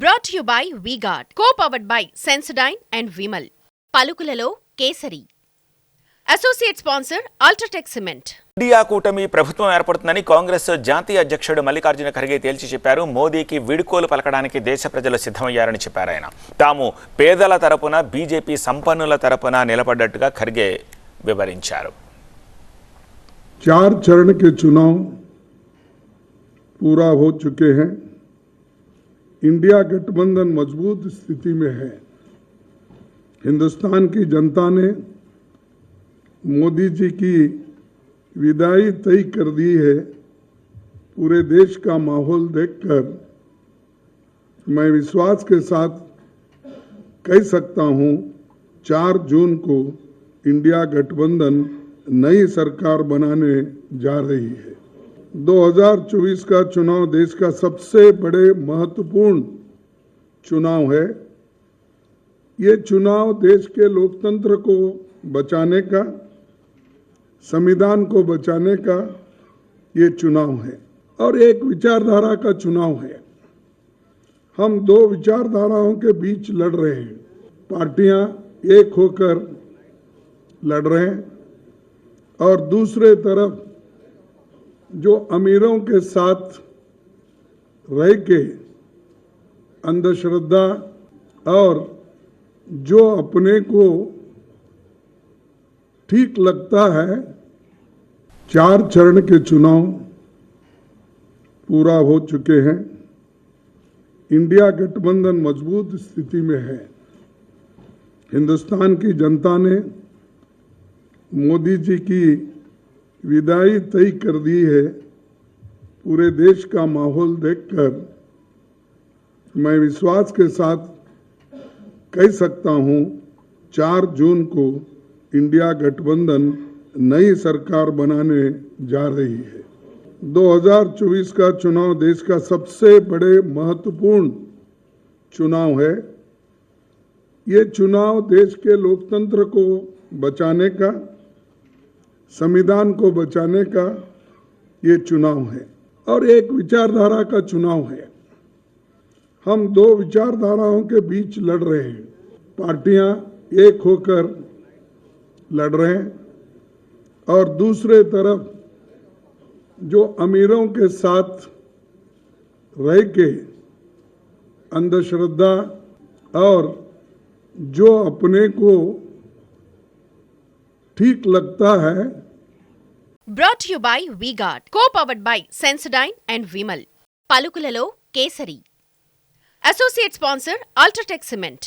Brought to you by V-Guard, co-powered by Sensodyne and Vimal. పలుకులలో కేసరి. Associate sponsor UltraTech cement. India కూటమి ప్రభుత్వం ఏర్పడుతుందని కాంగ్రెస్ జాతీయ అధ్యక్షుడు మల్లికార్జున ఖర్గే తేల్చి చెప్పారు. మోదీకి వీడ్కోలు పలకడానికి దేశ ప్రజలు సిద్ధమయ్యారని చెప్పారు ఆయన. తాము పేదల తరపున బీజేపీ సంపన్నుల తరపున నిలబడ్డట్టుగా ఖర్గే వివరించారు. 4 चरण के चुनाव पूरा हो चुके हैं. इंडिया गठबंधन मजबूत स्थिति में है. हिंदुस्तान की जनता ने मोदी जी की विदाई तय कर दी है. पूरे देश का माहौल देखकर मैं विश्वास के साथ कह सकता हूं 4 जून को इंडिया गठबंधन नई सरकार बनाने जा रही है. 2024 का चुनाव देश का सबसे बड़े महत्वपूर्ण चुनाव है. ये चुनाव देश के लोकतंत्र को बचाने का, संविधान को बचाने का ये चुनाव है और एक विचारधारा का चुनाव है. हम 2 विचारधाराओं के बीच लड़ रहे हैं. पार्टियां एक होकर लड़ रहे हैं और दूसरे तरफ जो अमीरों के साथ रह के अंधश्रद्धा और जो अपने को ठीक लगता है. 4 चरण के चुनाव पूरा हो चुके हैं. इंडिया गठबंधन मजबूत स्थिति में है. हिंदुस्तान की जनता ने मोदी जी की विदाई तय कर दी है. पूरे देश का माहौल देखकर मैं विश्वास के साथ कह सकता हूं 4 जून को इंडिया गठबंधन नई सरकार बनाने जा रही है. 2024 का चुनाव देश का सबसे बड़े महत्वपूर्ण चुनाव है. ये चुनाव देश के लोकतंत्र को बचाने का, संविधान को बचाने का ये चुनाव है और एक विचारधारा का चुनाव है. हम 2 विचारधाराओं के बीच लड़ रहे हैं. पार्टियां एक होकर लड़ रहे हैं और दूसरे तरफ जो अमीरों के साथ रह के अंधश्रद्धा और जो अपने को ठीक लगता है. Brought to you by V-Guard, co-powered by Sensodyne and Vimal. పలుకులలో కేసరి. Associate sponsor UltraTech cement.